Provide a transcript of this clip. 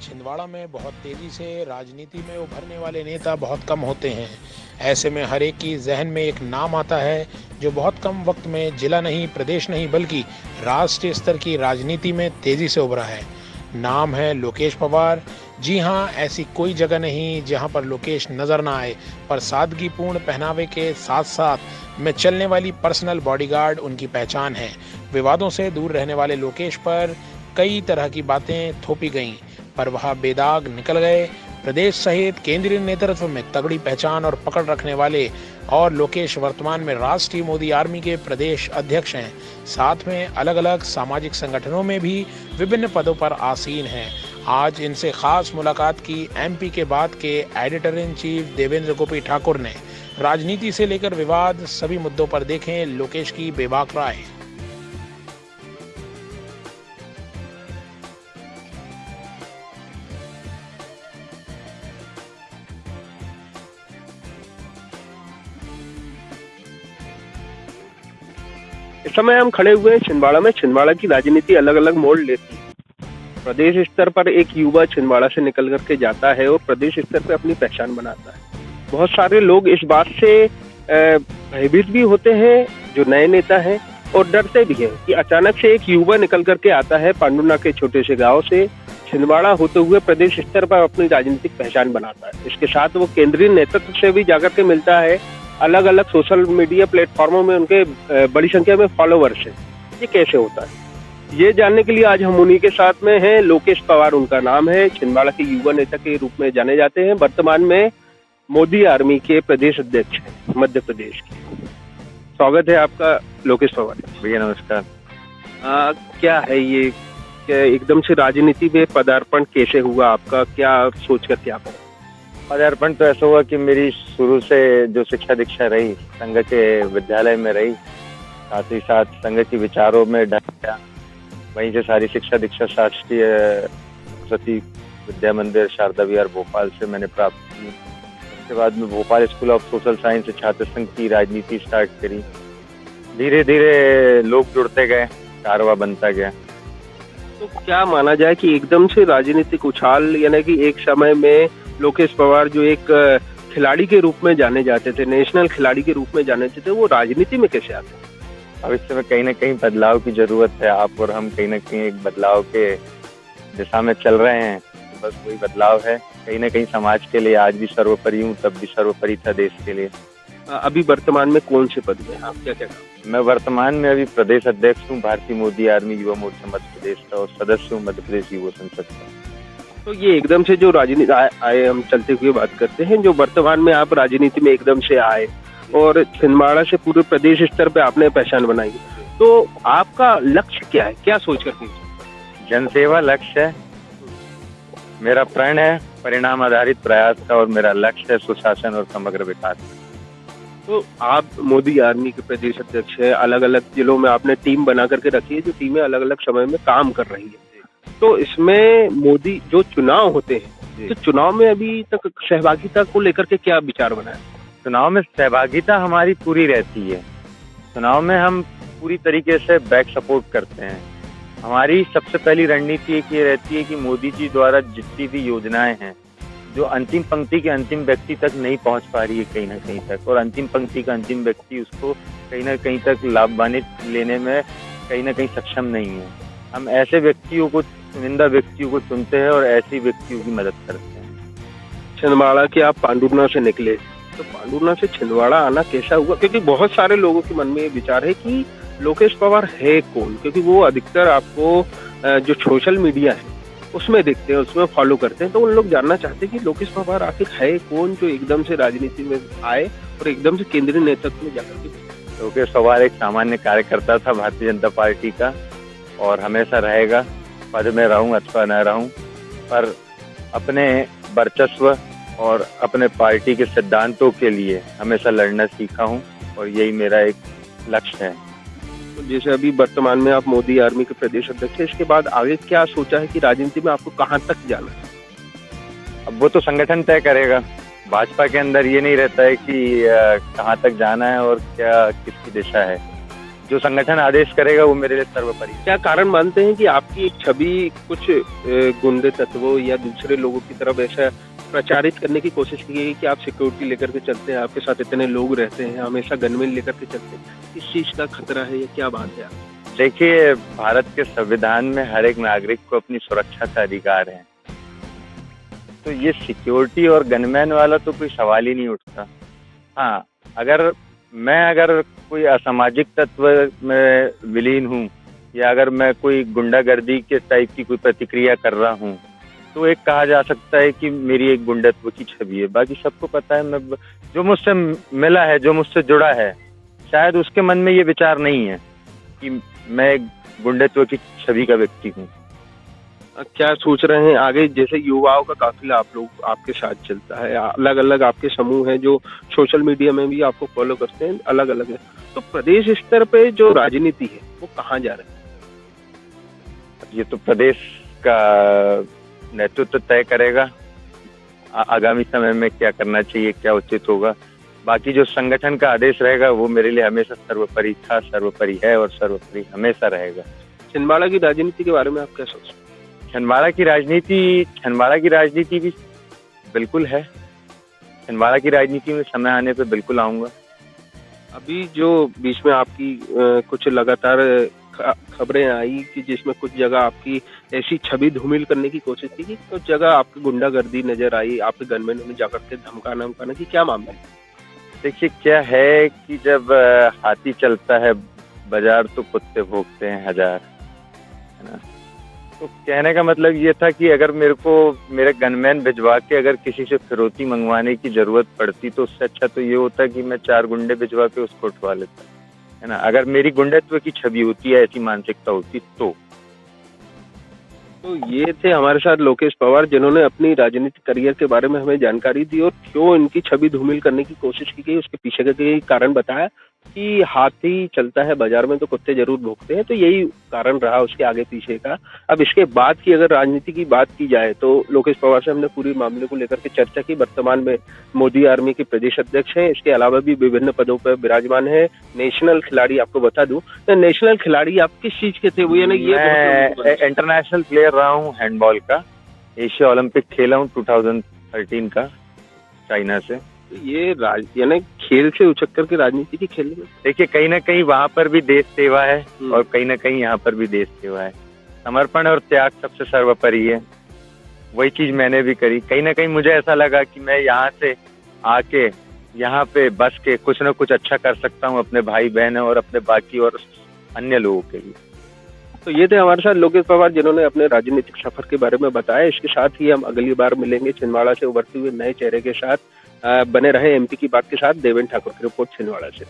छिंदवाड़ा में बहुत तेजी से राजनीति में उभरने वाले नेता बहुत कम होते हैं। ऐसे में हर एक की जहन में एक नाम आता है जो बहुत कम वक्त में जिला नहीं, प्रदेश नहीं, बल्कि राष्ट्रीय स्तर की राजनीति में तेजी से उभरा है। नाम है लोकेश पवार। जी हाँ, ऐसी कोई जगह नहीं जहां पर लोकेश नजर ना आए, पर सादगीपूर्ण पहनावे के साथ साथ में चलने वाली पर्सनल बॉडीगार्ड उनकी पहचान है। विवादों से दूर रहने वाले लोकेश पर कई तरह की बातें थोपी गईं, पर वह बेदाग निकल गए। प्रदेश सहित केंद्रीय नेतृत्व में तगड़ी पहचान और पकड़ रखने वाले और लोकेश वर्तमान में राष्ट्रीय मोदी आर्मी के प्रदेश अध्यक्ष हैं। साथ में अलग अलग सामाजिक संगठनों में भी विभिन्न पदों पर आसीन हैं। आज इनसे खास मुलाकात की एमपी के बाद के एडिटर इन चीफ देवेंद्र गोपी ठाकुर ने। राजनीति से लेकर विवाद, सभी मुद्दों पर देखें लोकेश की बेबाक राय। इस समय हम खड़े हुए हैं छिंदवाड़ा में। छिंदवाड़ा की राजनीति अलग अलग मोड़ लेती है। प्रदेश स्तर पर एक युवा छिंदवाड़ा से निकल करके जाता है और प्रदेश स्तर पर अपनी पहचान बनाता है। बहुत सारे लोग इस बात से भयभीत भी होते हैं जो नए नेता हैं, और डरते भी हैं कि अचानक से एक युवा निकल करके आता है पांडुना के छोटे से गांव से छिंदवाड़ा होते हुए प्रदेश स्तर पर अपनी राजनीतिक पहचान बनाता है। इसके साथ वो केंद्रीय नेतृत्व से भी जाकर के मिलता है। अलग अलग सोशल मीडिया प्लेटफॉर्मों में उनके बड़ी संख्या में फॉलोवर्स हैं। ये कैसे होता है, ये जानने के लिए आज हम उन्हीं के साथ में हैं। लोकेश पवार उनका नाम है। छिंदवाड़ा के युवा नेता के रूप में जाने जाते हैं। वर्तमान में मोदी आर्मी के प्रदेश अध्यक्ष हैं मध्य प्रदेश के। स्वागत है आपका लोकेश पवार। भैया नमस्कार। क्या है ये, क्या एकदम से राजनीति में पदार्पण कैसे हुआ आपका, क्या सोच करके आप? पदार्पण तो ऐसा हुआ कि मेरी शुरू से जो शिक्षा दीक्षा रही संघ के विद्यालय में रही, साथ ही साथ संघ के विचारों में ढल गया। वहीं से सारी शिक्षा दीक्षा शासकीय सरस्वती विद्या मंदिर शारदा विहार भोपाल से मैंने प्राप्त की। उसके बाद में Bhopal school of social science से छात्र संघ की राजनीति स्टार्ट करी। धीरे धीरे लोग जुड़ते गए, कारवा बनता गया। तो क्या माना जाए कि एकदम से राजनीतिक उछाल, यानी कि एक समय में लोकेश पवार जो एक खिलाड़ी के रूप में जाने जाते थे, नेशनल खिलाड़ी के रूप में जाने जाते थे, वो राजनीति में कैसे आते हैं? अब इस समय कहीं ना कहीं बदलाव की जरूरत है। आप और हम कहीं ना कहीं एक बदलाव के दिशा में चल रहे हैं। तो बस वही बदलाव है। कहीं ना कहीं समाज के लिए आज भी सर्वोपरि हूँ, तब भी सर्वोपरि था देश के लिए। अभी वर्तमान में कौन से पद में आप, क्या क्या काम? मैं वर्तमान में अभी प्रदेश अध्यक्ष हूँ भारतीय मोदी आर्मी युवा मोर्चा मध्य प्रदेश का, और सदस्य हूँ मध्य प्रदेश युवा संसद का। तो ये एकदम से जो राजनीति आए, हम चलते हुए बात करते हैं, जो वर्तमान में आप राजनीति में एकदम से आए और छिंदवाड़ा से पूरे प्रदेश स्तर पे आपने पहचान बनाई, तो आपका लक्ष्य क्या है, क्या सोच करके? जनसेवा लक्ष्य है, मेरा प्रण है परिणाम आधारित प्रयास का, और मेरा लक्ष्य है सुशासन और समग्र विकास। तो आप मोदी आर्मी के प्रदेश अध्यक्ष है, अलग अलग जिलों में आपने टीम बना करके रखी है, जो टीमें अलग अलग समय में काम कर रही है। तो इसमें मोदी जो चुनाव होते हैं, तो चुनाव में अभी तक सहभागिता को लेकर के क्या विचार बनाया? चुनाव में सहभागिता हमारी पूरी रहती है। चुनाव में हम पूरी तरीके से बैक सपोर्ट करते हैं। हमारी सबसे पहली रणनीति एक ये रहती है कि मोदी जी द्वारा जितनी भी योजनाएं हैं जो अंतिम पंक्ति के अंतिम व्यक्ति तक नहीं पहुंच पा रही है कहीं ना कहीं तक, और अंतिम पंक्ति का अंतिम व्यक्ति उसको कहीं ना कहीं तक लाभान्वित लेने में कहीं ना कहीं सक्षम नहीं है, हम ऐसे व्यक्तियों को, चुनिंदा व्यक्तियों को चुनते हैं और ऐसी व्यक्तियों की मदद करते हैं। छिंदवाड़ा के आप पांडुना से निकले, तो पांडुना से छिंदवाड़ा आना कैसा हुआ? क्योंकि बहुत सारे लोगों के मन में ये विचार है कि लोकेश पवार है कौन, क्योंकि वो अधिकतर आपको जो सोशल मीडिया है उसमें देखते हैं, उसमें फॉलो करते हैं। तो उन लोग जानना चाहते हैं कि लोकेश पवार आखिर है कौन, जो एकदम से राजनीति में आए और एकदम से केंद्रीय नेतृत्व में जाकर के। लोकेश पवार एक सामान्य कार्यकर्ता था भारतीय जनता पार्टी का, और हमेशा रहेगा। पद में रहूं अथवा न रहूं, पर अपने वर्चस्व और अपने पार्टी के सिद्धांतों के लिए हमेशा लड़ना सीखा हूं, और यही मेरा एक लक्ष्य है। तो जैसे अभी वर्तमान में आप मोदी आर्मी के प्रदेश अध्यक्ष हैं, इसके बाद आगे क्या सोचा है कि राजनीति में आपको कहां तक जाना है? अब वो तो संगठन तय करेगा। भाजपा के अंदर ये नहीं रहता है कि कहां तक जाना है और क्या किसकी दिशा है। जो संगठन आदेश करेगा वो मेरे लिए सर्वोपरि है। क्या कारण मानते हैं कि आपकी एक छवि कुछ गुंडे तत्वों या दूसरे लोगों की तरफ ऐसा प्रचारित करने की कोशिश की गई कि आप सिक्योरिटी लेकर के चलते हैं, आपके साथ इतने लोग रहते हैं, हमेशा गनमैन लेकर के चलते हैं, इस चीज का खतरा है या क्या बात है? देखिए, भारत के संविधान में हर एक नागरिक को अपनी सुरक्षा का अधिकार है, तो ये सिक्योरिटी और गनमैन वाला तो कोई सवाल ही नहीं उठता। हाँ, अगर कोई असामाजिक तत्व में विलीन हूँ या अगर मैं कोई गुंडागर्दी के टाइप की कोई प्रतिक्रिया कर रहा हूँ, तो एक कहा जा सकता है कि मेरी एक गुंडत्व की छवि है। बाकी सबको पता है, मैं जो मुझसे मिला है, जो मुझसे जुड़ा है, शायद उसके मन में ये विचार नहीं है कि मैं एक गुंडत्व की छवि का व्यक्ति हूँ। क्या सोच रहे हैं आगे? जैसे युवाओं का काफिला आपके साथ चलता है, अलग अलग आपके समूह हैं जो सोशल मीडिया में भी आपको फॉलो करते हैं, अलग अलग है, तो प्रदेश स्तर पे जो राजनीति है वो कहाँ जा रही है? ये तो प्रदेश का नेतृत्व तय करेगा आगामी समय में क्या करना चाहिए, क्या उचित होगा। बाकी जो संगठन का आदेश रहेगा वो मेरे लिए हमेशा सर्वोपरि था, सर्वोपरि है और सर्वोपरि हमेशा रहेगा। छिंदवाड़ा की राजनीति के बारे में आप क्या सोचते हैं? छिंदवाड़ा की राजनीति भी बिल्कुल है। छिंदवाड़ा की राजनीति में समय आने पे बिल्कुल आऊंगा। अभी जो बीच में आपकी कुछ लगातार खबरें आई कि जिसमें कुछ जगह आपकी ऐसी छवि धूमिल करने की कोशिश की कि कुछ जगह आपकी गुंडागर्दी नजर आई, आपके गनमैन ने जाकर के धमकाना की क्या मामला है? देखिए, क्या है कि जब हाथी चलता है बाजार तो कुत्ते भौंकते हैं हजार, है ना। तो कहने का मतलब ये था कि अगर मेरे गनमैन भिजवा के अगर किसी से फिरौती मंगवाने की जरूरत पड़ती तो उससे अच्छा तो ये होता कि मैं 4 गुंडे भिजवा के उसको उठवा लेता, है ना। अगर मेरी गुंडत्व की छवि होती है, ऐसी मानसिकता होती तो ये थे हमारे साथ लोकेश पवार, जिन्होंने अपनी राजनीतिक करियर के बारे में हमें जानकारी दी और क्यों इनकी छवि धूमिल करने की कोशिश की गई उसके पीछे का कारण बताया कि हाथी चलता है बाजार में तो कुत्ते जरूर भौंकते हैं, तो यही कारण रहा उसके आगे पीछे का। अब इसके बाद की अगर राजनीति की बात की जाए तो लोकेश पवार से हमने पूरी मामले को लेकर के चर्चा की। वर्तमान में मोदी आर्मी के प्रदेश अध्यक्ष हैं, इसके अलावा भी विभिन्न पदों पर विराजमान है। नेशनल खिलाड़ी, आपको बता दूं तो नेशनल खिलाड़ी आप किस चीज के थे? वो यानी मैं इंटरनेशनल प्लेयर रहा हूँ हैंडबॉल का। एशिया ओलंपिक खेला हूँ 2013 का चाइना से। ये यानी खेल से उछक करके राजनीति की खेल में देखिए, कहीं ना कहीं वहाँ पर भी देश सेवा है और कहीं ना कहीं यहाँ पर भी देश सेवा है। समर्पण और त्याग सबसे सर्वोपरि है। वही चीज मैंने भी करी। कहीं ना कहीं मुझे ऐसा लगा कि मैं यहाँ से आके यहाँ पे बस के कुछ ना कुछ अच्छा कर सकता हूँ अपने भाई बहन और अपने बाकी और अन्य लोगों के लिए। तो ये थे हमारे साथ लोकेश पवार, जिन्होंने अपने राजनीतिक सफर के बारे में बताया। इसके साथ ही हम अगली बार मिलेंगे छिंदवाड़ा से उभरते हुए नए चेहरे के साथ। बने रहे एमपी की बात के साथ। देवेंद्र ठाकुर की रिपोर्ट छिंदवाड़ा से।